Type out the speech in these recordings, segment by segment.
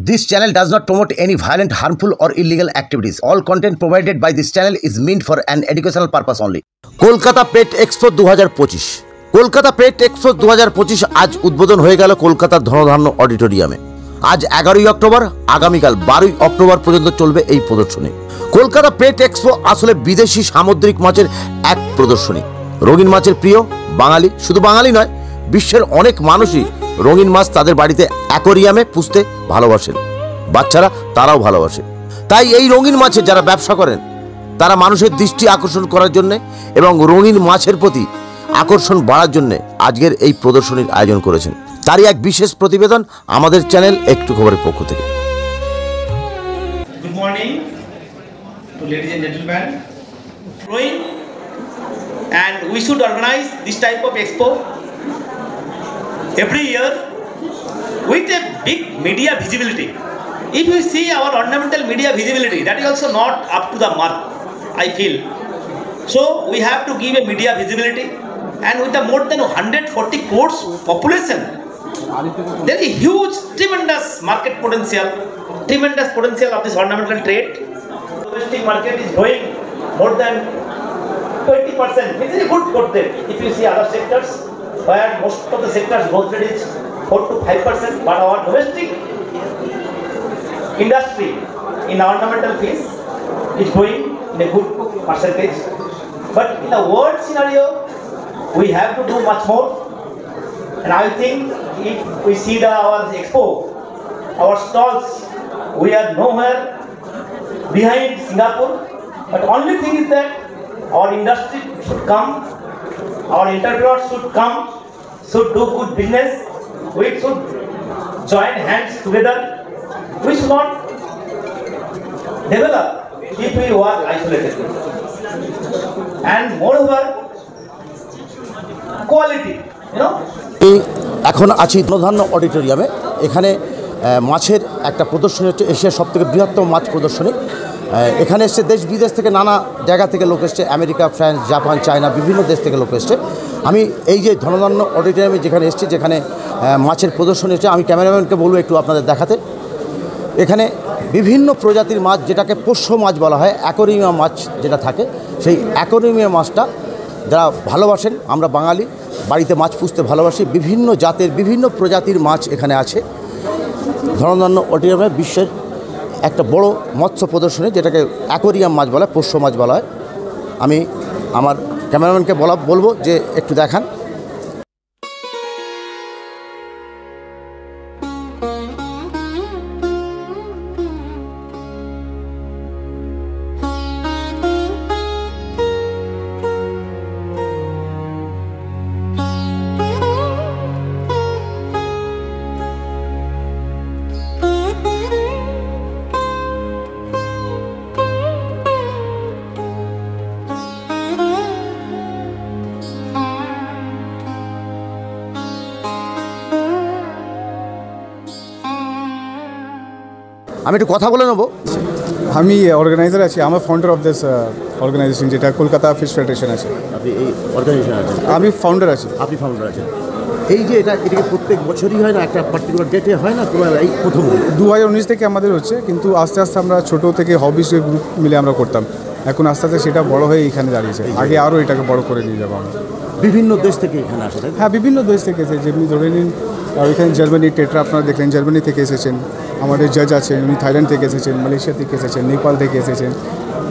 This channel does not promote any violent, harmful or illegal activities. All content provided by this channel is meant for an educational purpose only. Kolkata pet expo 2025 Kolkata pet expo 2025 আজ উদ্বোধন হয়ে গেল কলকাতার ধনধান্য অডিটোরিয়ামে। আজ 11ই October, আগামীকাল 12ই October পর্যন্ত চলবে এই প্রদর্শনী। কলকাতা পেট এক্সপো আসলে বিদেশি সামুদ্রিক মাছের এক প্রদর্শনী। রঙিন মাছের প্রিয় বাঙালি, শুধু বাঙালি নয়, বিশ্বের অনেক মানুষই রঙিন মাছ তাদের বাড়িতে অ্যাকোরিয়ামে পুষতে ভালোবাসেন। বাচ্চারা তারাও ভালোবাসে। তাই এই রঙিন মাছের যারা ব্যবসা করেন তারা মানুষের দৃষ্টি আকর্ষণ করার জন্য এবং রঙিন মাছের প্রতি আকর্ষণ বাড়ার জন্য আজকের এই প্রদর্শনীর আয়োজন করেছেন। তারই এক বিশেষ প্রতিবেদন আমাদের চ্যানেল একটু খবরের পক্ষ থেকে। Good morning to ladies and gentlemen. Growing, and we should organize this type of expo every year with a big media visibility. If you see our ornamental media visibility, that is also not up to the mark, I feel. So we have to give a media visibility, and with the more than 140 crores population, there is a huge, tremendous market potential, of this ornamental trade. The domestic market is growing more than 20%, which is a good growth rate. If you see other sectors, where most of the sectors growth rate is 4 to 5%, but our domestic industry in ornamental fish is growing in a good percentage. But in the world scenario, we have to do much more. And I think if we see our expo, our stalls, we are nowhere behind Singapore. But only thing is that our industry should come, our entrepreneurs should come, should do good business. We should join hands together. We should not develop if we work isolated. And moreover, quality, এখন আছি ধনধান্য অডিটোরিয়ামে। এখানে মাছের একটা প্রদর্শনী হচ্ছে, এশিয়ার সবথেকে বৃহত্তম মাছ প্রদর্শনী। এখানে এসছে দেশ বিদেশ থেকে, নানা জায়গা থেকে লোক এসছে, আমেরিকা, ফ্রান্স, জাপান, চায়না, বিভিন্ন দেশ থেকে লোক এসছে। আমি এই যে ধনধান্য অডিটোরিয়ামে যেখানে এসছি, যেখানে মাছের প্রদর্শনী হচ্ছে, আমি ক্যামেরাম্যানকে বলবো একটু আপনাদের দেখাতে। এখানে বিভিন্ন প্রজাতির মাছ, যেটাকে পোষ্য মাছ বলা হয়, অ্যাকোরিয়াম মাছ যেটা থাকে, সেই অ্যাকোরিয়াম মাছটা যারা ভালোবাসেন, আমরা বাঙালি বাড়িতে মাছ পুষতে ভালোবাসি, বিভিন্ন জাতের বিভিন্ন প্রজাতির মাছ এখানে আছে। ধনধান্য অডিটোরিয়ামে বিশ্বের একটা বড় মৎস্য প্রদর্শনী, যেটাকে অ্যাকোরিয়াম মাছ বলা হয়, পোষ্য মাছ বলা হয়। আমি আমার ক্যামেরাম্যানকে বলবো যে একটু দেখান। আমি একটু কথা বলে নেব। আমি অর্গানাইজার আছি, আমার ফাউন্ডার অফ দিস অর্গানাইজেশন, যেটা কলকাতা ফিশ ফেডারেশন আছে। আপনি এই অর্গানাইজেশন আছেন? আমি ফাউন্ডার আছি। আপনি ফাউন্ডার আছেন। এই যে এটাকে প্রত্যেক বছরই হয় না, একটা পার্টিকুলার ডেটে হয় না, তোমার এই প্রথম 2019 থেকে আমাদের হচ্ছে, কিন্তু আস্তে আস্তে আমরা ছোটো থেকে হবিস গ্রুপ মিলে আমরা করতাম। এখন আস্তে আস্তে সেটা বড় হয়ে এখানে দাঁড়িয়েছে। আগে আরও এটাকে বড় করে নিয়ে যাবো আমরা। বিভিন্ন দেশ থেকে এখানে আসে? হ্যাঁ, বিভিন্ন দেশ থেকে এসেছে। যেমনি ধরে নিন, এখানে জার্মানি টেট্রা আপনারা দেখলেন, জার্মানি থেকে এসেছেন। আমাদের জাজ আছেন, উনি থাইল্যান্ড থেকে এসেছেন, মালয়েশিয়া থেকে এসেছেন, নেপাল থেকে এসেছেন।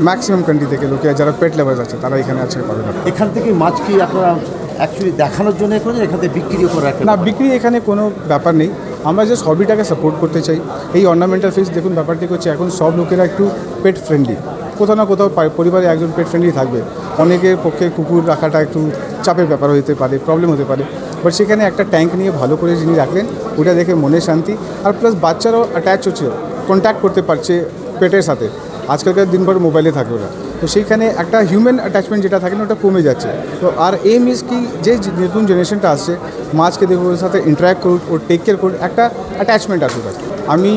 ম্যাক্সিমাম কান্ট্রি থেকে লোকেরা যারা পেট লেভার্স আছে তারা এখানে আছে পাবেন। এখান থেকে মাছ কি আপনারা অ্যাকচুয়ালি দেখানোর জন্য করেন, এখান থেকে বিক্রিও করে রাখেন? না, বিক্রি এখানে কোনো ব্যাপার নেই। আমরা জাস্ট হবিটাকে সাপোর্ট করতে চাই। এই অর্নামেন্টাল ফিশ দেখুন, ব্যাপারটি হচ্ছে এখন সব লোকেরা একটু পেট ফ্রেন্ডলি, কোথাও না কোথাও পরিবারে একজন পেট ফ্রেন্ডলি থাকবে। অনেকের পক্ষে কুকুর রাখাটা একটু চাপের ব্যাপার হতে পারে, প্রবলেম হতে পারে। বাট সেখানে একটা ট্যাঙ্ক নিয়ে ভালো করে যিনি রাখলেন, ওটা দেখে মনে শান্তি। আর প্লাস বাচ্চারাও অ্যাটাচ হচ্ছে, কন্ট্যাক্ট করতে পারছে পেটের সাথে। আজকালকার দিনভর মোবাইলে থাকে ওরা, তো সেইখানে একটা হিউম্যান অ্যাটাচমেন্ট যেটা থাকে না, ওটা কমে যাচ্ছে। তো আর এম ইজ কি, যে নতুন জেনারেশনটা আসছে, মাছকে দেখুন, ওর সাথে ইন্টারাক্ট করুক, ওর টেক কেয়ার করুক, একটা অ্যাটাচমেন্ট আসুক। আমি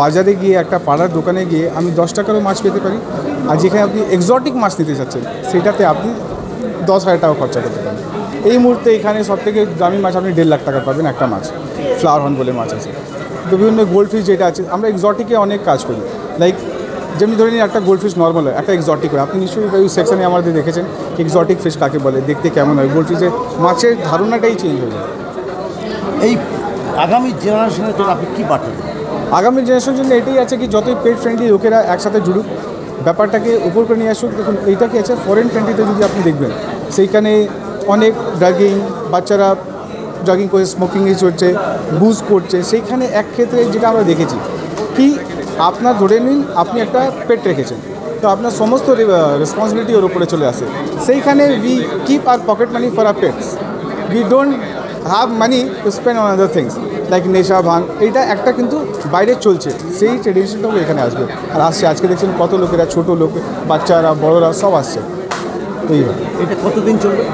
বাজারে গিয়ে, একটা পাড়ার দোকানে গিয়ে আমি 10 টাকারও মাছ পেতে পারি। আর যেখানে আপনি এক্সোটিক মাছ নিতে চাচ্ছেন, সেটাতে আপনি 10,000 টাকা খরচা করতে পারেন। এই মুহূর্তে এখানে সবথেকে দামি মাছ আপনি 1.5 লাখ টাকা পাবেন একটা মাছ, ফ্লাওয়ার হর্ন বলে মাছ আছে। বিভিন্ন গোল্ড ফিশ যেটা আছে, আমরা এক্সটিকে অনেক কাজ করি। লাইক যেমনি ধরে নিন একটা গোল্ড ফিশ নর্মাল হয়, একটা এক্সটিক হয়। আপনি নিশ্চয়ই ওই সেকশনে আমাদের দেখেছেন এক্সটিক ফিশ কাকে বলে, দেখতে কেমন হয়। গোল্ড ফিশের মাছের ধারণাটাই চেঞ্জ হয়ে যায়। এই আগামী জেনারেশনের জন্য আপনি কী বার্তা দেবেন? আগামী জেনারেশনের জন্য এটাই আছে কি যতই পেট ফ্রেন্ডলি লোকেরা একসাথে জুড়ুক, ব্যাপারটাকে উপর করে নিয়ে আসুক। দেখুন এইটা কি আছে, ফরেন কান্ট্রিতে যদি আপনি দেখবেন সেইখানে অনেক ড্রাগিং, বাচ্চারা ড্রাগিং করে স্মোকিং চলছে, বুজ করছে। সেইখানে এক ক্ষেত্রে যেটা আমরা দেখেছি কি আপনার ধরে নিন আপনি একটা পেট রেখেছেন, তো আপনার সমস্ত রেসপন্সিবিলিটি ওর উপরে চলে আসে। সেইখানে we keep our pocket money for our pets, we don't have money to spend on other things like নেশা ভাঙ। এইটা একটা কিন্তু বাইরে চলছে, সেই ট্রেডিশনটাও এখানে আসবে আর আসছে। আজকে দেখছেন কত লোকেরা, ছোটো লোক, বাচ্চারা, বড়োরা সব আসছে। এইভাবে এটা কতদিন চলবে?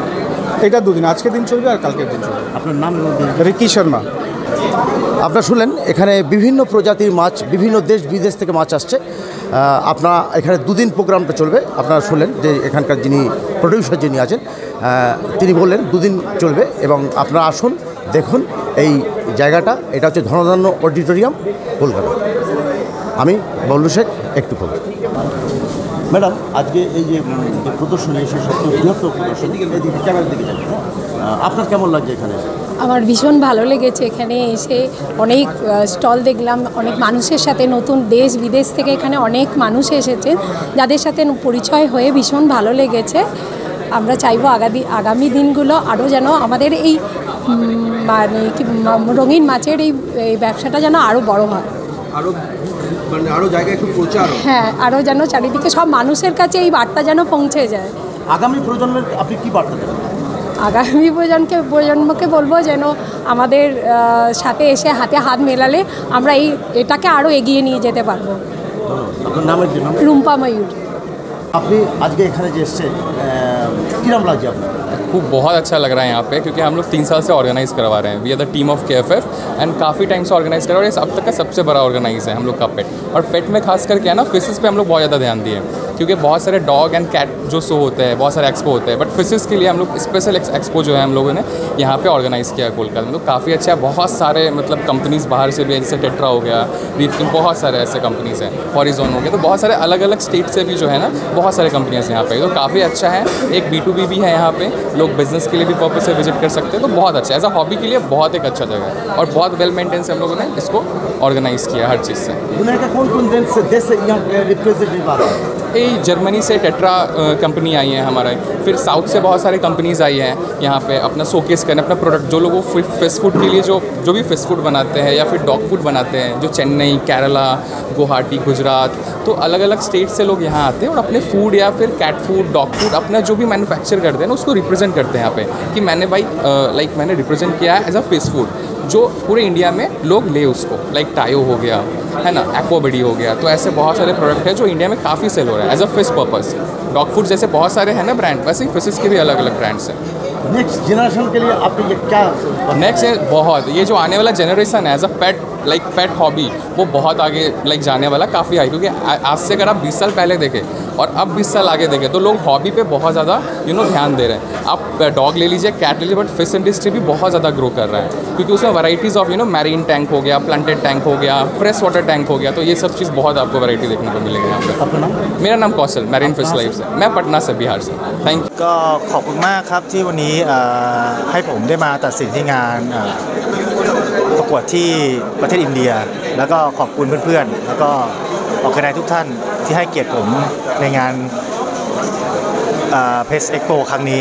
এটা দুদিন, আজকের দিন চলবে আর কালকের দিন চলবে। আপনার নাম? রিকি শর্মা। আপনারা শুনলেন এখানে বিভিন্ন প্রজাতির মাছ, বিভিন্ন দেশ বিদেশ থেকে মাছ আসছে। আপনারা এখানে দুদিন প্রোগ্রামটা চলবে। আপনারা শুনলেন যে এখানকার যিনি প্রডিউসার যিনি আছেন তিনি বললেন দুদিন চলবে এবং আপনারা আসুন দেখুন এই জায়গাটা। এটা হচ্ছে ধনধান্য অডিটোরিয়াম, কলকাতা। আমি বল্লু শেখ, একটু খবর। ম্যাডাম, আজকে এই যে প্রদর্শনী, এসে সবচেয়ে বৃহত্তর প্রদর্শনী, এদিকে ক্যামেরার দিকে যাচ্ছে, আপনার কেমন লাগছে এখানে? আমার ভীষণ ভালো লেগেছে এখানে এসে। অনেক স্টল দেখলাম, অনেক মানুষের সাথে, নতুন দেশ বিদেশ থেকে এখানে অনেক মানুষ এসেছে, যাদের সাথে পরিচয় হয়ে ভীষণ ভালো লেগেছে। আমরা চাইবো আগামী দিনগুলো আরও যেন আমাদের এই মানে কি রঙিন মাছের এই ব্যবসাটা যেন আরও বড় হয়, আরও জায়গায় খুব প্রচার। হ্যাঁ, আরও যেন চারিদিকে সব মানুষের কাছে এই বার্তা যেন পৌঁছে যায়। আগামী প্রজন্মের আপনি কী বার্তা দেবেন? আগামী প্রজন্মকে বলবো যেন আমাদের সাথে এসে হাতে হাত মেলালে আমরা এটাকে আরও এগিয়ে নিয়ে যেতে পারবো। আপনার নামের জন্য? রুম্পা ময়ূর। আপনি আজকে এখানে যে এসছেন কিরম লাগছে আপনার? खूब बहुत अच्छा लग रहा है यहाँ पे, क्योंकि हम लोग 3 साल से ऑर्गेनाइज करवा रहे हैं। We are the team of KFF and काफ़ी टाइम से ऑर्गेनाइज कर रहे हैं और ये अब तक का सबसे बड़ा ऑर्गेनाइज है हम लोग का पेट। और पेट में खास करके है ना, फिशेस पे हम लोग बहुत ज़्यादा ध्यान दिए, क्योंकि बहुत सारे डॉग एंड कैट जो शो होते हैं, बहुत सारे एक्सपो होते हैं, बट फिशेस के लिए हम लोग स्पेशल एक्सपो जो है हम लोगों ने यहाँ पे ऑर्गेनाइज़ किया है कोलकाता में। तो काफ़ी अच्छा है। बहुत सारे मतलब कंपनीज़ बाहर से भी है, जैसे टेट्रा हो गया, रीफ किंग, बहुत सारे ऐसे कंपनीज़ हैं, हॉरिजॉन हो गया। तो बहुत सारे अलग अलग स्टेट से भी जो है ना बहुत सारे कंपनीज़ यहाँ पे। तो काफ़ी अच्छा है। एक B2B भी है यहाँ पे, लोग बिजनेस के लिए भी पर्पस से विजिट कर सकते हैं। तो बहुत अच्छा, एज अ हॉबी के लिए बहुत एक अच्छा जगह है और बहुत वेल मेंटेन से हम लोगों ने इसको ऑर्गेनाइज़ किया हर चीज़ से। दुनिया का कौन कौन देश से यहाँ रिप्रेजेंटेटिव आ रहा है? ये जर्मनी से टेट्रा कंपनी आई है हमारा, फिर साउथ से बहुत सारे कंपनीज़ आई हैं यहाँ पे अपना शोकेस करने, अपना प्रोडक्ट। जो लोग फिश फूड के लिए जो भी फिश फूड बनाते हैं या फिर डॉग फूड बनाते हैं, जो चेन्नई, केरला, गुवाहाटी, गुजरात, तो अलग अलग स्टेट से लोग यहाँ आते हैं और अपने फूड या फिर कैट फूड, डॉग फूड अपना जो भी मैन्युफैक्चर करते हैं ना उसको रिप्रेजेंट करते हैं यहाँ पे, कि मैंने भाई मैंने रिप्रेजेंट किया है एज अ फिश फूड, जो पूरे इंडिया में लोग ले उसको। लाइक टायो हो गया, है ना, एक्वाबडी हो गया। तो ऐसे बहुत सारे प्रोडक्ट हैं जो इंडिया में काफ़ी सेल हो रहा है as a fish purpose. Dog food जैसे बहुत सारे हैं ना ब्रांड, वैसे ही फिशेस के भी अलग अलग ब्रांड्स हैं। नेक्स्ट जनरेशन के लिए आपने ये क्या? नेक्स्ट बहुत, ये जो आने वाला जनरेशन है as a pet, like pet hobby, वो बहुत आगे लाइक जाने वाला काफ़ी हाई। क्योंकि आज से अगर आप 20 साल पहले देखें और अब 20 साल आगे देखें तो लोग हॉबी पे बहुत ज़्यादा ध्यान दे रहे हैं। आप डॉग ले लीजिए, कैट ले लीजिए, बट फिश इंडस्ट्री भी बहुत ज़्यादा ग्रो कर रहा है, क्योंकि उसमें वैराइटीज़ ऑफ मैरीन टैंक हो गया, प्लांटेड टैंक हो गया, फ्रेश वाटर टैंक हो गया। तो ये सब चीज़ बहुत आपको वैरायटी देखने को मिलेगी यहाँ पे। आपका नाम? मेरा नाम कौशल, मैरीन फिश लाइफ से। मैं पटना से, बिहार से। Thank you. ก็ขอบคุณมากครับที่วันนี้ให้ผมได้มาตัดสินที่งานประกวดที่ประเทศอินเดีย แล้วก็ขอบคุณเพื่อนๆแล้วก็ออร์แกไนซ์ทุกท่านที่ให้เกียรติผมในงานเพชเอ็กโปครั้งนี้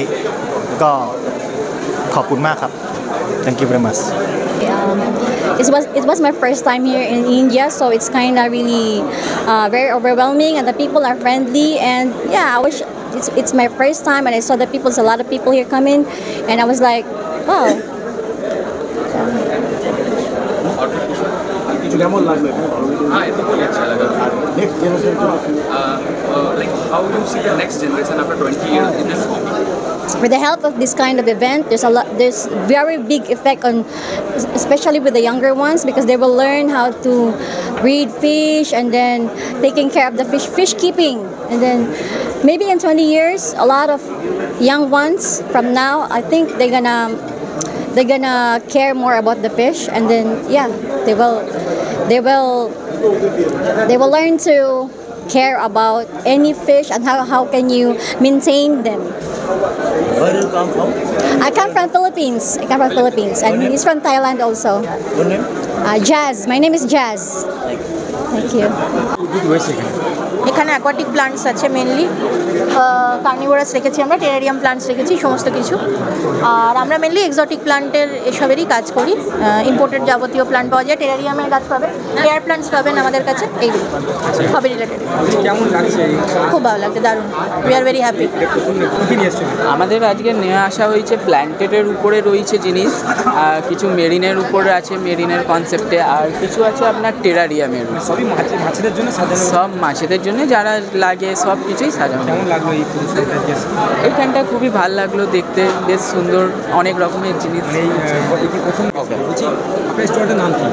ก็ขอบคุณมากครับ Thank you very much. It was my first time here in India, so it's kind of really very overwhelming, and the people are friendly, and yeah, I wish it's my first time, and I saw that there's a lot of people here coming, and I was like, wow. Next generation Like how do you see the next generation after 20 years in this hobby? With the help of this kind of event, there's very big effect on, especially with the younger ones, because they will learn how to breed fish and then taking care of the fish keeping, and then maybe in 20 years, a lot of young ones from now, I think they're gonna they're gonna care more about the fish, and then yeah, they will learn to care about any fish and how can you maintain them. Where do you come from? I come from Philippines. And he's from Thailand also. Your name? Jazz. My name is Jazz. Thank you. এখানে aquatic plants আছে mainly, carnivorous রেখেছি আমরা, terrarium plants রেখেছি সমস্ত কিছু। আর আমরা mainly exotic প্লান্টের এসবেরই কাজ করি। ইম্পোর্টেড যাবতীয় প্লান্ট পাওয়া যায়, টেরারিয়ামের গাছ পাবেন, এয়ার প্লান্টস পাবেন আমাদের কাছে, এইগুলো হবি রিলেটেড। কেমন লাগছে? খুব ভালো লাগছে, দারুণ, উই আর ভেরি হ্যাপি। আমাদের আজকে নিয়ে আসা হয়েছে প্ল্যান্টেটের উপরে রয়েছে জিনিস, কিছু মেরিনের উপরে আছে, মেরিনের কনসেপ্টে, আর কিছু আছে আপনার টেরারিয়ামের। সবই মাছেদের জন্য সাজানো, সব মাছেদের জন্য যারা লাগে সব কিছুই সাজানো। কেমন লাগলো এই এইখানটা খুবই ভালো লাগলো দেখতে, বেশ সুন্দর, অনেক রকমের জিনিস। প্রথম বলছি আপনার স্টোরটার নাম কি?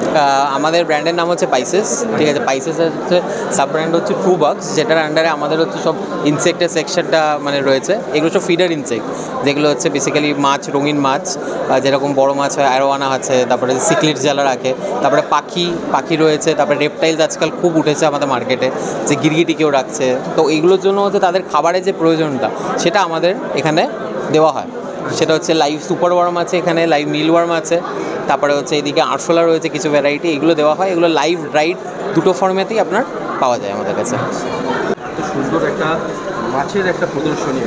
আমাদের ব্র্যান্ডের নাম হচ্ছে পাইসেস, ঠিক আছে। পাইসেসের হচ্ছে সাব ব্র্যান্ড হচ্ছে ট্রু বাগস, যেটার আন্ডারে আমাদের হচ্ছে সব ইনসেক্টের সেকশনটা মানে রয়েছে। এগুলো সব ফিডার ইনসেক্ট, যেগুলো হচ্ছে বেসিক্যালি মাছ, রঙিন মাছ, যেরকম বড় মাছ হয় অ্যারোয়ানা আছে, তারপরে সিকলিট জ্বালা রাখে, তারপরে পাখি রয়েছে, তারপরে রেপটাইলস আজকাল খুব উঠেছে আমাদের মার্কেটে, যে গিরগিটি কেউ রাখছে। তো এইগুলোর জন্য হচ্ছে তাদের খাবারের যে প্রয়োজনটা সেটা আমাদের এখানে দেওয়া হয়। সেটা হচ্ছে লাইভ সুপার ওয়ার্ম আছে এখানে, লাইভ মিল ওয়ার্ম আছে, তারপরে হচ্ছে এইদিকে আরশোলা রয়েছে কিছু ভ্যারাইটি, এগুলো দেওয়া হয়। এগুলো লাইভ রাইড দুটো ফর্মেতেই আপনার পাওয়া যায় আমাদের কাছে। এত সুন্দর একটা মাছের একটা প্রদর্শনী,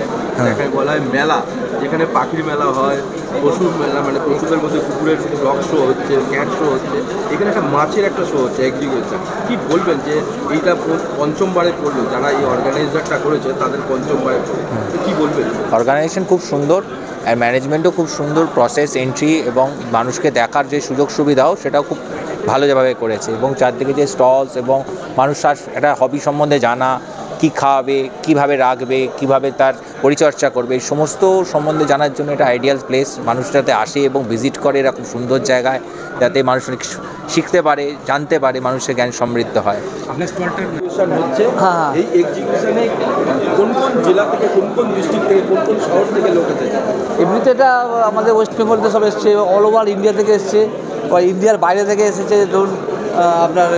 যেখানে বলা হয় মেলা, যেখানে পাখির মেলা হয়, পশুর মেলা, মানে পশুদের মধ্যে কুকুরের ডগ শো হচ্ছে, ক্যাট শো হচ্ছে, এখানে একটা মাছের একটা শো হচ্ছে, এক্সিবিশন। কি বলবেন যে এইটা পঞ্চমবারে পড়লো, যারা এই অর্গানাইজারটা করেছে তাদের পঞ্চমবারে পড়লো, কি বলবেন? অর্গানাইজেশন খুব সুন্দর, আর ম্যানেজমেন্টও খুব সুন্দর, প্রসেস এন্ট্রি এবং মানুষকে দেখার যে সুযোগ সুবিধাও সেটাও খুব ভালোভাবে করেছে। এবং চারদিকে যে স্টলস এবং মানুষ একটা হবি সম্বন্ধে জানা, কী খাওয়াবে, কীভাবে রাখবে, কীভাবে তার পরিচর্যা করবে, এই সমস্ত সম্বন্ধে জানার জন্য এটা আইডিয়াল প্লেস। মানুষ যাতে আসে এবং ভিজিট করে এরকম সুন্দর জায়গায়, যাতে মানুষ অনেক শিখতে পারে, জানতে পারে, মানুষের জ্ঞান সমৃদ্ধ হয়। আপনার স্টলটার এক্সিবিশন হচ্ছে, এই এক্সিবিশনে কোন কোন জেলা থেকে, কোন কোন ডিস্ট্রিক্ট থেকে, কোন কোন শহর থেকে লোক এসেছে? এমনিতে এটা আমাদের ওয়েস্ট বেঙ্গল থেকে সব এসছে, অল ওভার ইন্ডিয়া থেকে এসছে, বা ইন্ডিয়ার বাইরে থেকে এসেছে, ধরুন আপনার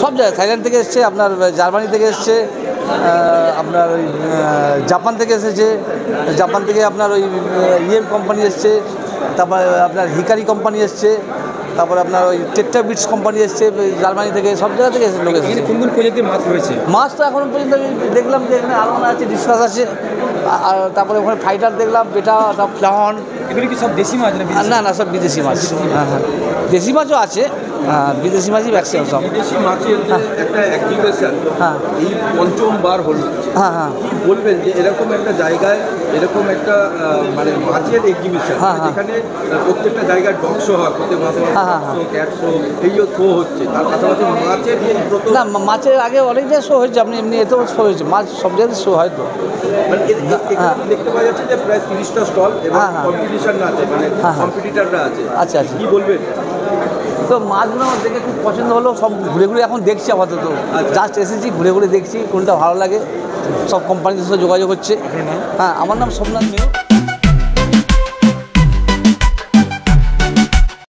সব জায়গায়, থাইল্যান্ড থেকে এসছে, আপনার জার্মানি থেকে এসছে, আপনার ওই জাপান থেকে এসেছে, জাপান থেকে আপনার ওই ইএম কোম্পানি এসছে, তারপর আপনার হিকারি কোম্পানি এসছে, তারপর আপনার ওই টেট্রা বিটস কোম্পানি এসছে জার্মানি থেকে, সব জায়গা থেকে এসে লোক এসেছে। কোন কোন প্রজাতির মাছ রয়েছে? মাছ তো এখন পর্যন্ত আমি দেখলাম যে এখানে আলোনা আছে, ডিসকাস আছে, আর তারপরে ওখানে ফাইটার দেখলাম, বেটা, সব প্লাহন। এগুলি কি সব দেশি মাছ? না না, সব বিদেশি মাছ। হ্যাঁ, দেশি মাছও আছে, হ্যাঁ, বিদেশি মাছই ম্যাক্সিমাম সব। বিদেশি মাছের একটা এক্সিবিশন এই পঞ্চমবার হলো, কি বলবেন যে এরকম একটা জায়গায় এরকম একটা মানে মাছের এক্সিবিশন, যেখানে প্রত্যেকটা জায়গায় ডগ শো হয়, প্রত্যেক মাসে ক্যাট শো, এইও শো হচ্ছে, তার পাশাপাশি মাছের যে না, মাছের আগে অনেক জায়গায় শো হয়েছে, আপনি এমনি এতেও শো হয়েছে, মাছ সব জায়গায় শো হয় তো। মানে দেখতে পাওয়া যাচ্ছে যে প্রায় 30টা স্টল এবং কম্পিটিশন আছে, মানে কম্পিটিটাররা আছে। আচ্ছা আচ্ছা, কি বলবেন? তো মাছগুলো আমার দেখে খুব পছন্দ হলো, সব ঘুরে ঘুরে এখন দেখছি, আপাতত জাস্ট এসেছি, ঘুরে ঘুরে দেখছি কোনটা ভালো লাগে, সব কোম্পানিদের সাথে যোগাযোগ হচ্ছে। হ্যাঁ, আমার নাম সোমনাথ মেয়ে।